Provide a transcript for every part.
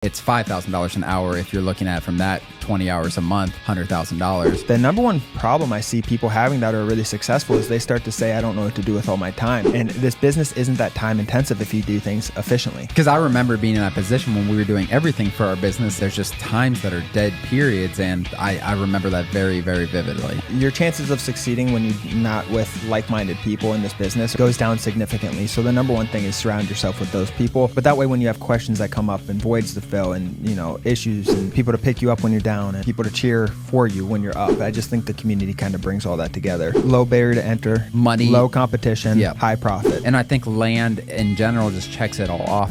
It's $5,000 an hour if you're looking at it from that, 20 hours a month, $100,000. The number one problem I see people having that are really successful is they start to say, I don't know what to do with all my time. And this business isn't that time intensive if you do things efficiently. Because I remember being in that position when we were doing everything for our business. There's just times that are dead periods, and I remember that very, very vividly. Your chances of succeeding when you're not with like-minded people in this business goes down significantly. So the number one thing is surround yourself with those people. But that way, when you have questions that come up and voids to fill and, issues and people to pick you up when you're down and people to cheer for you when you're up, I just think the community kind of brings all that together. Low barrier to enter, money, low competition, yep, high profit. And I think land in general just checks it all off.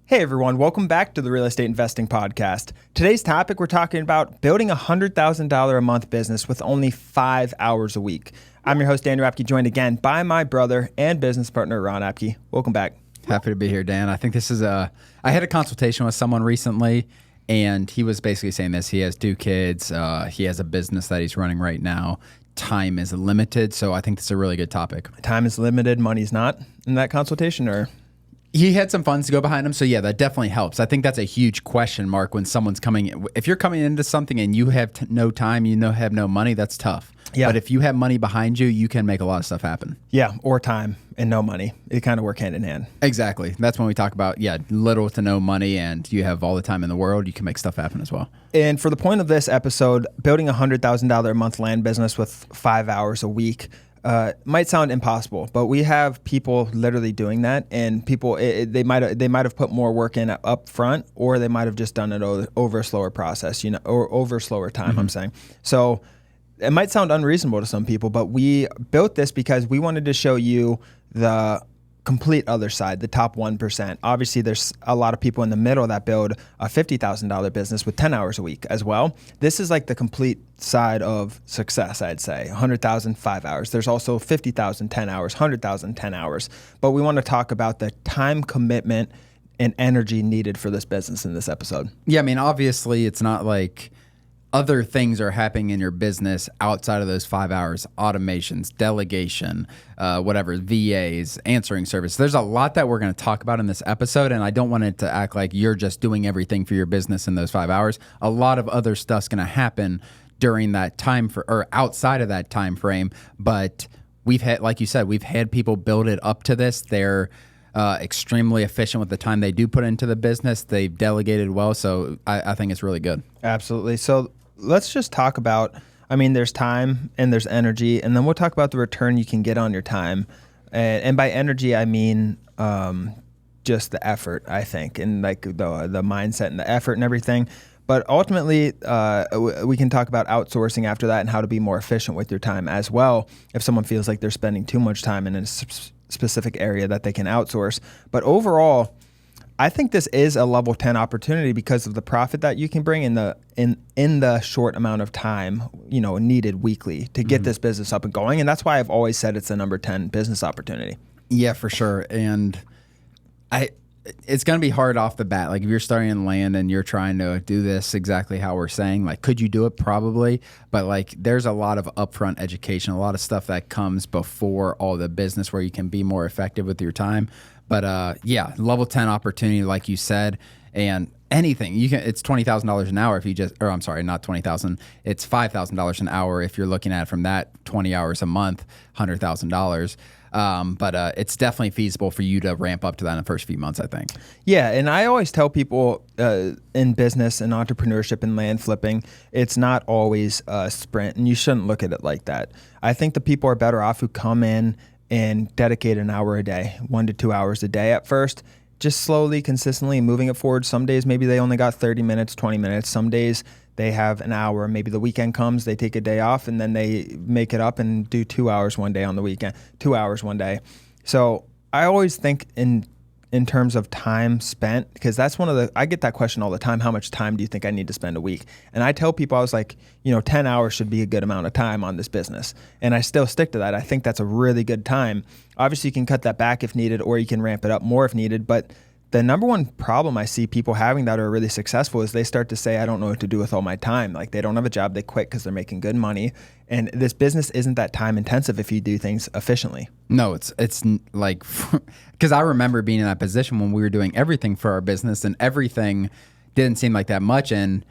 Hey everyone, welcome back to the Real Estate Investing Podcast. Today's topic, we're talking about building a $100,000 a month business with only 5 hours a week. I'm your host, Ron Apke, joined again by my brother and business partner, Ron Apke. Welcome back. Happy to be here, Dan. I think this is I had a consultation with someone recently, and he was basically saying this. He has 2 kids. He has a business that he's running right now. Time is limited, so I think this is a really good topic. Time is limited, money's not in that consultation, or? He had some funds to go behind him, so yeah, that definitely helps. I think that's a huge question mark when someone's coming. If you're coming into something and you have no time, have no money, that's tough. Yeah. But if you have money behind you, you can make a lot of stuff happen. Yeah, or time and no money. It kind of work hand in hand. Exactly. That's when we talk about, little to no money, and you have all the time in the world, you can make stuff happen as well. And for the point of this episode, building a $100,000 a month land business with 5 hours a week might sound impossible, but we have people literally doing that, and people they might have put more work in up front, or they might have just done it over a slower process, or over slower time. Mm-hmm. I'm saying so. It might sound unreasonable to some people, but we built this because we wanted to show you the complete other side, the top 1%. Obviously, there's a lot of people in the middle that build a $50,000 business with 10 hours a week as well. This is like the complete side of success, I'd say. 100,000, 5 hours. There's also 50,000, 10 hours, 100,000, 10 hours. But we want to talk about the time commitment and energy needed for this business in this episode. Yeah, I mean, obviously, it's not like other things are happening in your business outside of those 5 hours, automations, delegation, VAs, answering service. There's a lot that we're going to talk about in this episode, and I don't want it to act like you're just doing everything for your business in those 5 hours. A lot of other stuff's going to happen during that time or outside of that time frame, but we've had, like you said, we've had people build it up to this. They're extremely efficient with the time they do put into the business. They've delegated well, so I think it's really good. Absolutely. So let's just talk about, there's time and there's energy, and then we'll talk about the return you can get on your time. And by energy, I mean just the effort, I think, and like the mindset and the effort and everything. But ultimately, we can talk about outsourcing after that and how to be more efficient with your time as well if someone feels like they're spending too much time in a specific area that they can outsource. But overall, I think this is a level 10 opportunity because of the profit that you can bring in the short amount of time, needed weekly to get this business up and going. And that's why I've always said it's a number 10 business opportunity. Yeah, for sure. And it's going to be hard off the bat. Like if you're starting in land and you're trying to do this exactly how we're saying, like, could you do it? Probably. But like, there's a lot of upfront education, a lot of stuff that comes before all the business where you can be more effective with your time. But level 10 opportunity, like you said, and anything it's $20,000 an hour if you just, or I'm sorry, not 20,000. It's $5,000 an hour if you're looking at it from that, 20 hours a month, $100,000. But it's definitely feasible for you to ramp up to that in the first few months, I think. Yeah, and I always tell people in business and entrepreneurship and land flipping, it's not always a sprint, and you shouldn't look at it like that. I think the people are better off who come in and dedicate an hour a day, 1 to 2 hours a day at first, just slowly, consistently moving it forward. Some days maybe they only got 30 minutes, 20 minutes. Some days they have an hour. Maybe the weekend comes, they take a day off, and then they make it up and do 2 hours one day on the weekend, 2 hours one day. So I always think in terms of time spent, because that's I get that question all the time. How much time do you think I need to spend a week? And I tell people, I was like, 10 hours should be a good amount of time on this business. And I still stick to that. I think that's a really good time. Obviously you can cut that back if needed, or you can ramp it up more if needed, but the number one problem I see people having that are really successful is they start to say, I don't know what to do with all my time. Like they don't have a job, they quit because they're making good money. And this business isn't that time intensive if you do things efficiently. No, it's like, because I remember being in that position when we were doing everything for our business and everything didn't seem like that much. And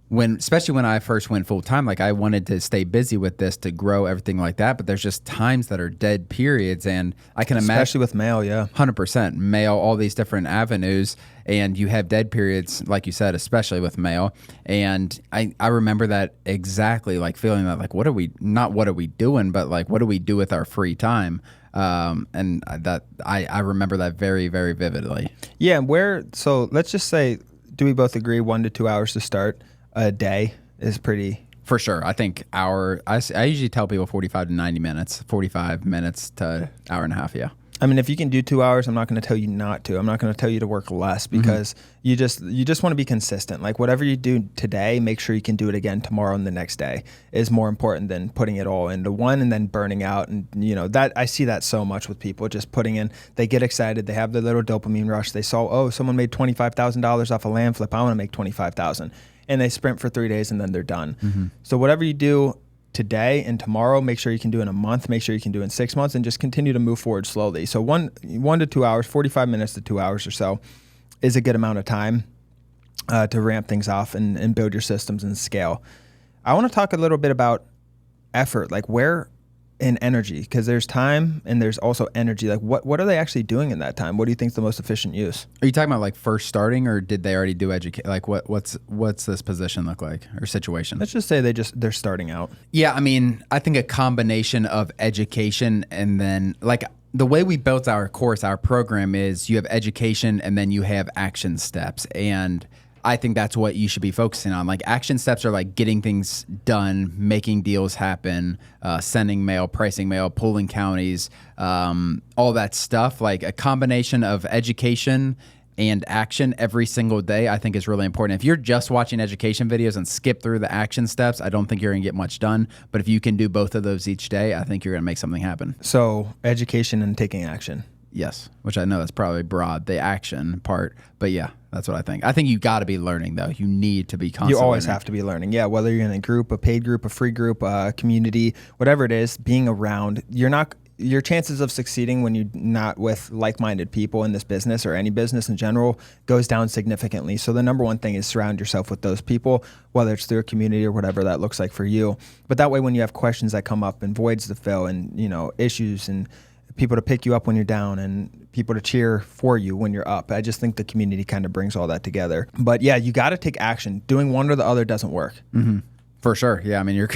especially when I first went full time, like I wanted to stay busy with this to grow everything like that. But there's just times that are dead periods. And I can imagine, especially with mail, 100% mail, all these different avenues. And you have dead periods, like you said, especially with mail. And I remember that exactly, like feeling that, like, what are we doing, but like, what do we do with our free time? And that I remember that very, very vividly. Yeah. So let's just say, do we both agree 1 to 2 hours to start a day is pretty? For sure. I think I usually tell people 45 to 90 minutes, 45 minutes to hour and a half. Yeah. I mean, if you can do 2 hours, I'm not going to tell you not to. I'm not going to tell you to work less because you just want to be consistent. Like whatever you do today, make sure you can do it again tomorrow and the next day is more important than putting it all into one and then burning out. And that I see that so much with people just putting in, they get excited. They have their little dopamine rush. They saw, oh, someone made $25,000 off a land flip. I want to make $25,000. And they sprint for 3 days and then they're done. So whatever you do today and tomorrow, make sure you can do in a month, make sure you can do in 6 months, and just continue to move forward slowly. So 1 to 2 hours, 45 minutes to 2 hours or so is a good amount of time to ramp things off and build your systems and scale. I want to talk a little bit about effort, like where in energy, because there's time and there's also energy. Like what are they actually doing in that time? What do you think is the most efficient use? Are you talking about like first starting, or did they already do educate? Like what's this position look like or situation? Let's just say they're starting out. Yeah, I mean, I think a combination of education and then like the way we built our course, our program is you have education and then you have action steps. And I think that's what you should be focusing on. Like action steps are like getting things done, making deals happen, sending mail, pricing mail, pulling counties, all that stuff. Like a combination of education and action every single day, I think is really important. If you're just watching education videos and skip through the action steps, I don't think you're going to get much done. But if you can do both of those each day, I think you're going to make something happen. So education and taking action. Yes, which I know is probably broad, the action part. But yeah, that's what I think. I think you got to be learning, though. You need to be constantly You always learning. have to be learning. Yeah, whether you're in a group, a paid group, a free group, a community, whatever it is, being around, your chances of succeeding when you're not with like-minded people in this business or any business in general goes down significantly. So the number one thing is surround yourself with those people, whether it's through a community or whatever that looks like for you. But that way, when you have questions that come up and voids to fill and, issues and people to pick you up when you're down and people to cheer for you when you're up. I just think the community kind of brings all that together. But yeah, you got to take action. Doing one or the other doesn't work. For sure. Yeah. I mean,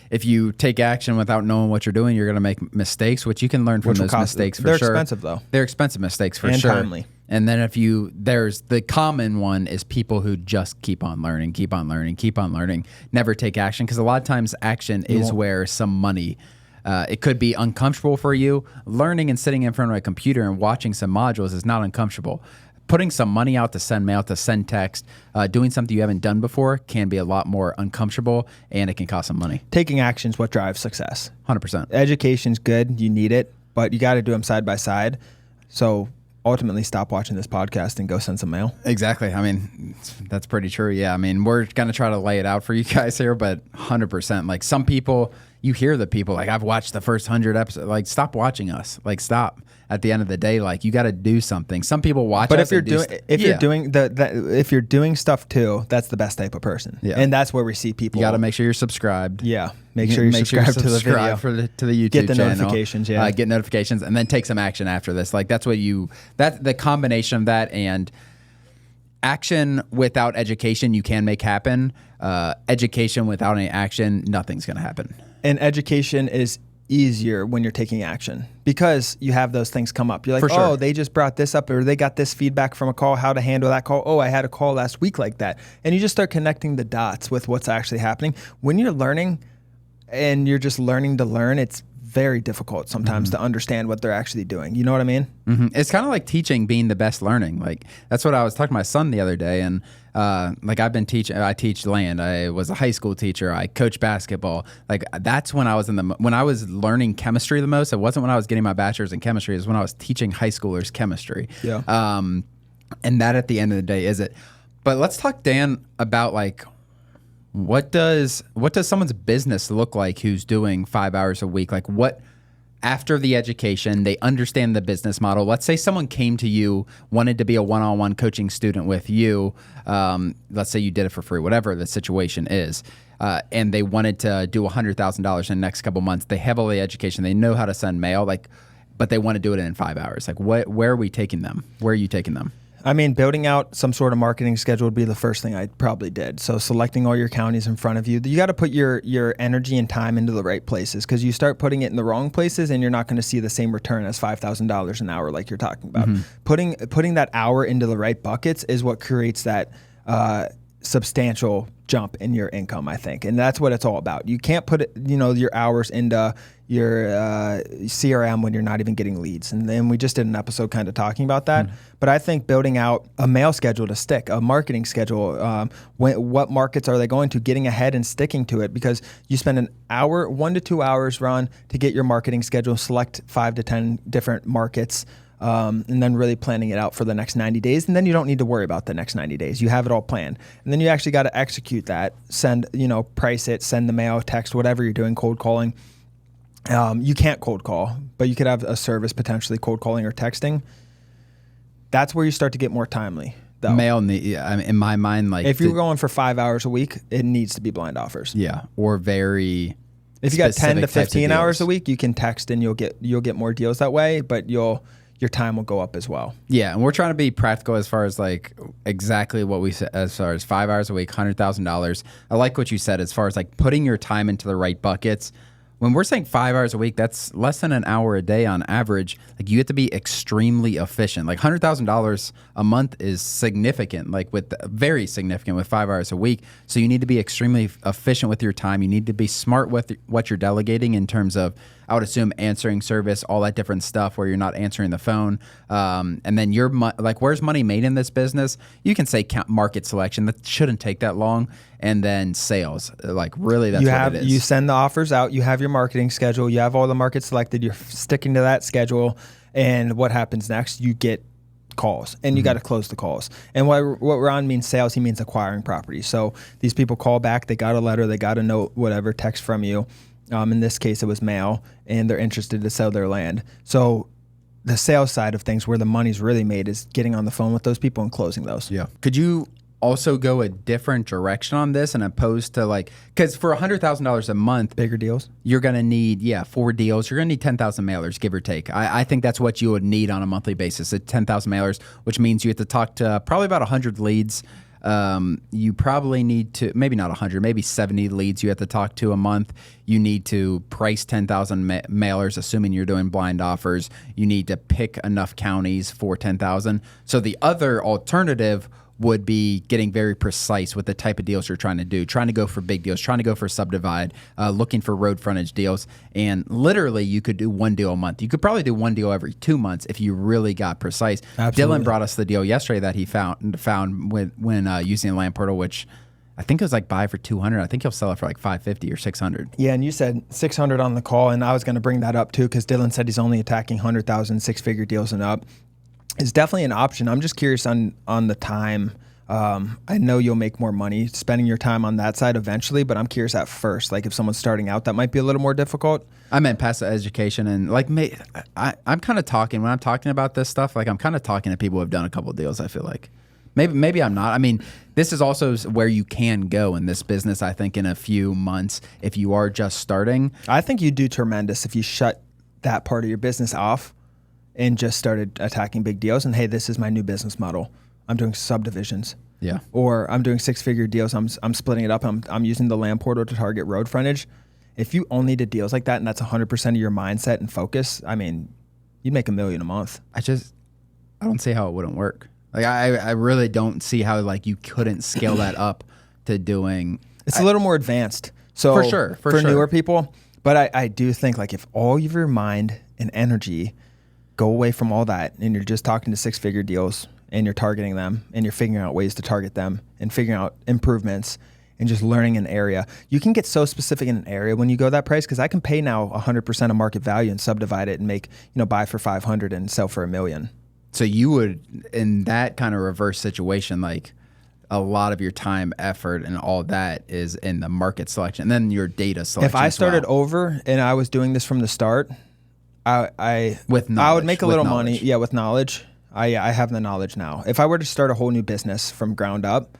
if you take action without knowing what you're doing, you're going to make mistakes, which you can learn from those mistakes for sure. They're expensive though. They're expensive mistakes for and sure. Timely. And then there's the common one is people who just keep on learning, never take action. Because a lot of times action is where some money, it could be uncomfortable for you. Learning and sitting in front of a computer and watching some modules is not uncomfortable. Putting some money out to send mail, to send text, doing something you haven't done before can be a lot more uncomfortable, and it can cost some money. Taking action is what drives success. 100%. Education's good. You need it, but you got to do them side by side. So ultimately stop watching this podcast and go send some mail. Exactly. I mean, that's pretty true. Yeah. I mean, we're going to try to lay it out for you guys here, but 100%. Like some people, you hear the people like, I've watched the first 100 episodes. Like, stop watching us. Like, stop. At the end of the day, like you got to do something. Some people watch but us. But if you're doing stuff too, that's the best type of person. Yeah. And that's where we see people. You got to make sure you're subscribed. Yeah. Make sure you subscribe to the video. To the YouTube channel. Get the notifications. Yeah. Get notifications and then take some action after this. Like that's the combination of that and action without education, you can make happen. Education without any action, nothing's going to happen. And education is easier when you're taking action because you have those things come up. You're like, sure. Oh, they just brought this up or they got this feedback from a call, how to handle that call. Oh, I had a call last week like that. And you just start connecting the dots with what's actually happening. When you're learning and you're just learning to learn, it's very difficult sometimes to understand what they're actually doing. You know what I mean? It's kind of like teaching being the best learning. Like that's what I was talking to my son the other day. And like I've been teaching, I teach land. I was a high school teacher. I coach basketball. Like that's when I was when I was learning chemistry the most. It wasn't when I was getting my bachelor's in chemistry. It was when I was teaching high schoolers chemistry. Yeah. And that at the end of the day is it. But let's talk, Dan, about like what does someone's business look like who's doing 5 hours a week? Like what after the education, they understand the business model. Let's say someone came to you, wanted to be a one-on-one coaching student with you. Let's say you did it for free, whatever the situation is. And they wanted to do $100,000 in the next couple months. They have all the education. They know how to send mail, but they want to do it in 5 hours. Like where are we taking them? Where are you taking them? I mean, building out some sort of marketing schedule would be the first thing I probably did. So selecting all your counties in front of you. You got to put your energy and time into the right places, because you start putting it in the wrong places and you're not going to see the same return as $5,000 an hour like you're talking about. Putting that hour into the right buckets is what creates that substantial jump in your income, I think. And that's what it's all about. You can't put your hours into your CRM when you're not even getting leads. And then we just did an episode kind of talking about that. But I think building out a mail schedule to stick, a marketing schedule, what markets are they going to, getting ahead and sticking to it, because you spend an hour, 1 to 2 hours, Ron, to get your marketing schedule, select 5 to 10 different markets, and then really planning it out for the next 90 days. And then you don't need to worry about the next 90 days. You have it all planned. And then you actually got to execute that, price it, send the mail, text, whatever you're doing, cold calling. You can't cold call, but you could have a service potentially cold calling or texting. That's where you start to get more timely, though. Mail, in my mind, like if you're going for 5 hours a week, it needs to be blind offers. Yeah, or very. If you got 10 to 15 hours a week, you can text and you'll get more deals that way, but your time will go up as well. Yeah, and we're trying to be practical as far as like exactly what we said as far as 5 hours a week, $100,000. I like what you said as far as like putting your time into the right buckets. When we're saying 5 hours a week, that's less than an hour a day on average. Like you have to be extremely efficient. Like $100,000 a month is significant, very significant with 5 hours a week. So you need to be extremely efficient with your time. You need to be smart with what you're delegating in terms of, I would assume, answering service, all that different stuff where you're not answering the phone. And then where's money made in this business? You can say market selection. That shouldn't take that long. And then sales. Like really, that's what it is. You send the offers out. You have your marketing schedule. You have all the markets selected. You're sticking to that schedule. And what happens next? You get calls, and you got to close the calls. And what Ron means sales, he means acquiring property. So these people call back. They got a letter. They got a note, whatever, text from you. In this case, it was mail, and they're interested to sell their land. So the sales side of things, where the money's really made, is getting on the phone with those people and closing those. Yeah. Could you also go a different direction on this, and opposed to because for $100,000 a month, bigger deals, you're going to need 4 deals. You're going to need 10,000 mailers, give or take. I think that's what you would need on a monthly basis, at 10,000 mailers, which means you have to talk to probably about 100 leads. You probably need to, maybe not 100, maybe 70 leads you have to talk to a month. You need to price 10,000 mailers, assuming you're doing blind offers. You need to pick enough counties for 10,000. So the other alternative would be getting very precise with the type of deals you're trying to do, trying to go for big deals, trying to go for subdivide, looking for road frontage deals. And literally, you could do 1 deal a month. You could probably do 1 deal every 2 months if you really got precise. Absolutely. Dylan brought us the deal yesterday that he found when using a land portal, which I think it was buy for 200. I think he'll sell it for 550 or 600. Yeah, and you said 600 on the call, and I was going to bring that up too, because Dylan said he's only attacking 100,000 6-figure deals and up. It's definitely an option. I'm just curious on the time. I know you'll make more money spending your time on that side eventually, but I'm curious at first. If someone's starting out, that might be a little more difficult. I meant passive education, and I'm kind of talking when I'm talking about this stuff. I'm kind of talking to people who have done a couple of deals. I feel like maybe I'm not. I mean, this is also where you can go in this business. I think in a few months, if you are just starting, I think you do tremendous if you shut that part of your business off and just started attacking big deals. And hey, this is my new business model. I'm doing subdivisions. Yeah. Or I'm doing 6-figure deals. I'm splitting it up. I'm using the land portal to target road frontage. If you only did deals like that, and that's 100% of your mindset and focus, I mean, you'd make $1 million a month. I don't see how it wouldn't work. I really don't see how you couldn't scale that up to doing. It's a little more advanced. So for sure. For newer people. But I do think if all of your mind and energy go away from all that, and you're just talking to 6-figure deals, and you're targeting them, and you're figuring out ways to target them, and figuring out improvements, and just learning an area. You can get so specific in an area when you go that price, because I can pay now 100% of market value and subdivide it and make, buy for 500 and sell for $1 million. So you would, in that kind of reverse situation, like a lot of your time, effort, and all that is in the market selection, and then your data selection. If I started over and I was doing this from the start, I with knowledge, I would make a little money. Yeah, with knowledge. I have the knowledge now. If I were to start a whole new business from ground up,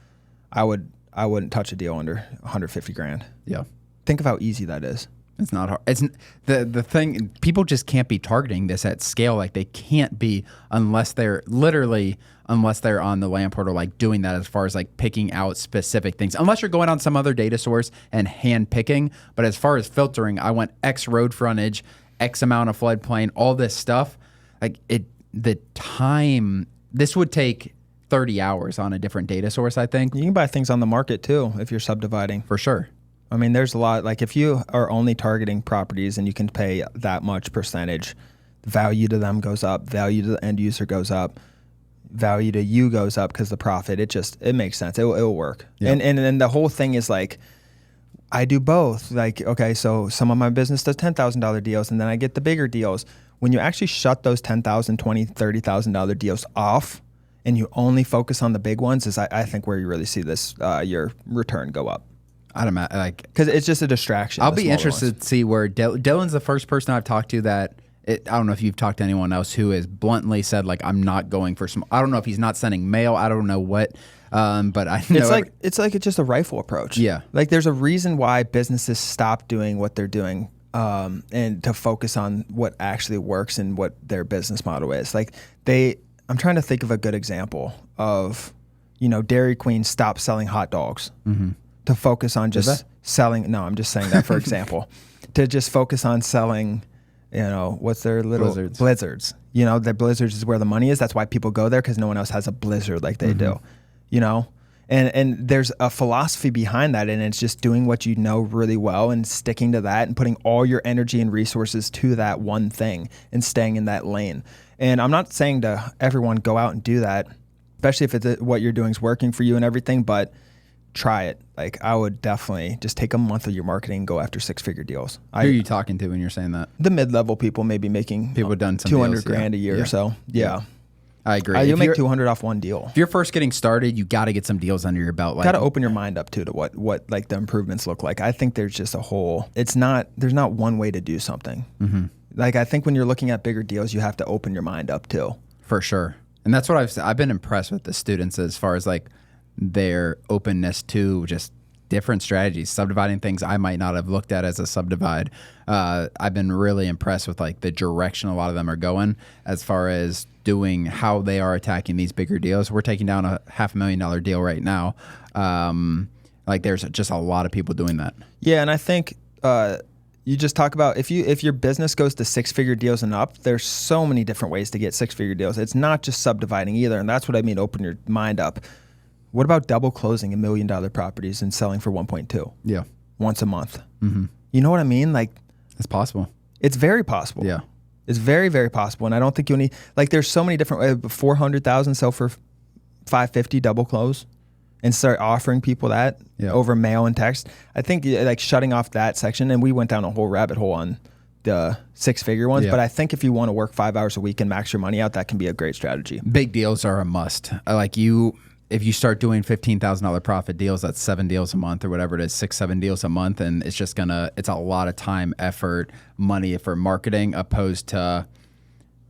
I wouldn't touch a deal under 150 grand. Yeah. Think of how easy that is. It's not hard. It's the thing. People just can't be targeting this at scale. Like they can't be unless they're on the land portal, like doing that as far as like picking out specific things. Unless you're going on some other data source and hand picking. But as far as filtering, I want X road frontage, X amount of floodplain, all this stuff. Like the time. This would take 30 hours on a different data source. I think you can buy things on the market too if you're subdividing. For sure. I mean, there's a lot, like if you are only targeting properties and you can pay that much percentage, value to them goes up, value to the end user goes up, value to you goes up because the profit, it makes sense. It will work. Yeah. And the whole thing is like, I do both. Like, okay, so some of my business does $10,000 deals and then I get the bigger deals. When you actually shut those $10,000, $20,000, $30,000 deals off and you only focus on the big ones is I think where you really see this, your return go up. I don't know, like, because it's just a distraction. I'll be interested to see where Dylan's the first person I've talked to that I don't know if you've talked to anyone else who has bluntly said like I'm not going for some. I don't know if he's not sending mail. I don't know what, but I know it's just a rifle approach. Yeah, like there's a reason why businesses stop doing what they're doing, and to focus on what actually works and what their business model is. Like I'm trying to think of a good example of, Dairy Queen stopped selling hot dogs. Mm-hmm. To focus on just selling. No, I'm just saying that for example, to just focus on selling, what's their little blizzards. The blizzards is where the money is. That's why people go there because no one else has a blizzard like they do, and there's a philosophy behind that. And it's just doing what you know really well and sticking to that and putting all your energy and resources to that one thing and staying in that lane. And I'm not saying to everyone go out and do that, especially if what you're doing is working for you and everything, but try it. Like I would definitely just take a month of your marketing and go after 6-figure deals. Who are you talking to when you're saying that? The mid-level people, maybe making people done some 200 grand a year or so. Yeah. I agree. You'll make 200 off one deal. If you're first getting started, you got to get some deals under your belt. Got to open your mind up to what like the improvements look like. I think there's just there's not one way to do something. Mm-hmm. Like I think when you're looking at bigger deals, you have to open your mind up too. For sure. And that's what I've been impressed with the students as far as like their openness to just different strategies, subdividing things I might not have looked at as a subdivide. I've been really impressed with like the direction a lot of them are going as far as doing how they are attacking these bigger deals. We're taking down a $500,000 deal right now. Like there's just a lot of people doing that. Yeah, and I think you just talk about if your business goes to 6-figure deals and up, there's so many different ways to get 6-figure deals. It's not just subdividing either, and that's what I mean. Open your mind up. What about double closing $1 million properties and selling for 1.2? Yeah, once a month. Mm-hmm. You know what I mean? Like it's possible. It's very possible. Yeah, it's very, very possible. And I don't think you need there's so many different ways. 400,000 sell for 550 double close, and start offering people that over mail and text. I think like shutting off that section, and we went down a whole rabbit hole on the 6-figure ones. But I think if you want to work 5 hours a week and max your money out, that can be a great strategy. Big deals are a must. If you start doing $15,000 profit deals, that's 7 deals a month or whatever it is, 6-7 deals a month. And it's just it's a lot of time, effort, money for marketing opposed to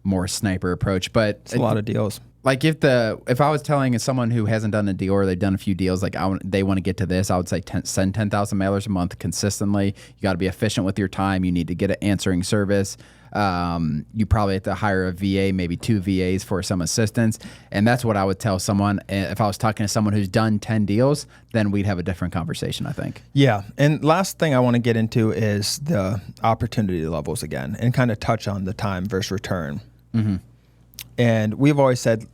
more sniper approach. But it's a lot of deals. Like if I was telling someone who hasn't done a deal or they've done a few deals, like they want to get to this, I would say send 10,000 mailers a month consistently. You got to be efficient with your time. You need to get an answering service. You probably have to hire a VA, maybe 2 VAs for some assistance. And that's what I would tell someone. If I was talking to someone who's done 10 deals, then we'd have a different conversation, I think. Yeah. And last thing I want to get into is the opportunity levels again and kind of touch on the time versus return. Mm-hmm. And we've always said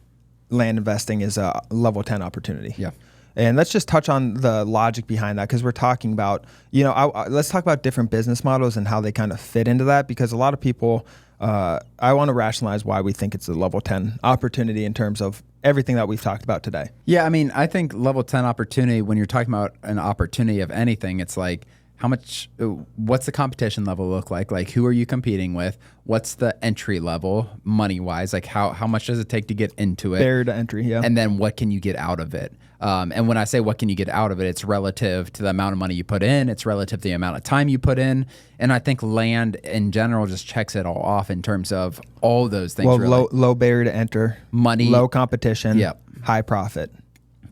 land investing is a level 10 opportunity. Yeah. And let's just touch on the logic behind that because we're talking about, let's talk about different business models and how they kind of fit into that because a lot of people, I want to rationalize why we think it's a level 10 opportunity in terms of everything that we've talked about today. Yeah, I mean, I think level 10 opportunity, when you're talking about an opportunity of anything, it's like how much, what's the competition level look like? Like, who are you competing with? What's the entry level money wise? Like, how much does it take to get into it? Barrier to entry, yeah. And then what can you get out of it? And when I say what can you get out of it, it's relative to the amount of money you put in. It's relative to the amount of time you put in. And I think land in general just checks it all off in terms of all those things. Well, really. low barrier to enter, Money, low competition, yep. high profit.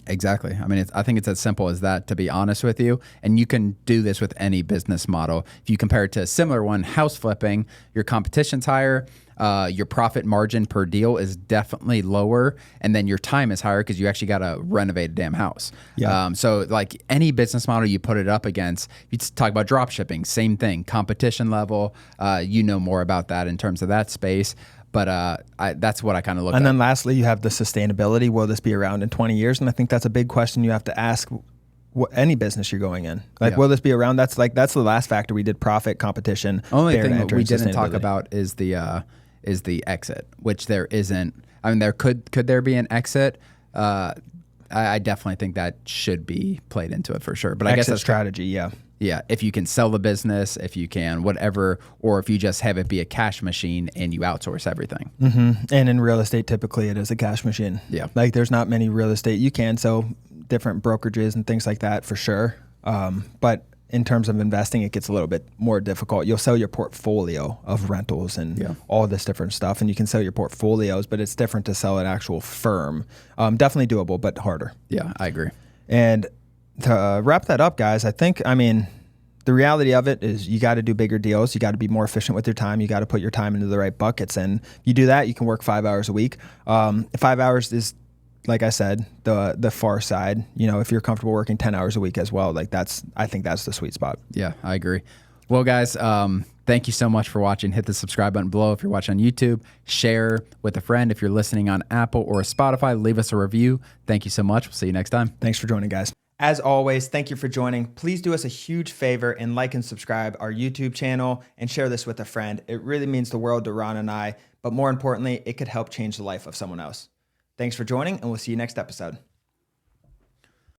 Exactly. I mean, I think it's as simple as that, to be honest with you. And you can do this with any business model. If you compare it to a similar one, house flipping, your competition's higher, your profit margin per deal is definitely lower, and then your time is higher because you actually got to renovate a damn house. Yeah. So like any business model you put it up against, you talk about drop shipping, same thing, competition level. You know more about that in terms of that space. But that's what I kind of look at. And then lastly, you have the sustainability. Will this be around in 20 years? And I think that's a big question you have to ask any business you're going in. Like, will this be around? That's the last factor. We did profit, competition. Only thing that we didn't talk about is the exit, which there isn't. I mean, could there be an exit? I definitely think that should be played into it for sure. But I guess that's strategy, yeah. Yeah, if you can sell the business, if you can whatever, or if you just have it be a cash machine and you outsource everything. Mm-hmm. And in real estate, typically it is a cash machine. Yeah. Like there's not many real estate. You can sell different brokerages and things like that for sure. But in terms of investing, it gets a little bit more difficult. You'll sell your portfolio of rentals and all this different stuff, and you can sell your portfolios, but it's different to sell an actual firm. Definitely doable, but harder. Yeah, I agree. And to wrap that up, guys, the reality of it is you got to do bigger deals. You got to be more efficient with your time. You got to put your time into the right buckets. And you do that, you can work 5 hours a week. 5 hours is, like I said, the far side. You know, if you're comfortable working 10 hours a week as well, I think that's the sweet spot. Yeah, I agree. Well, guys, thank you so much for watching. Hit the subscribe button below if you're watching on YouTube. Share with a friend if you're listening on Apple or Spotify. Leave us a review. Thank you so much. We'll see you next time. Thanks for joining, guys. As always, thank you for joining. Please do us a huge favor and like and subscribe our YouTube channel and share this with a friend. It really means the world to Ron and I, but more importantly, it could help change the life of someone else. Thanks for joining, and we'll see you next episode.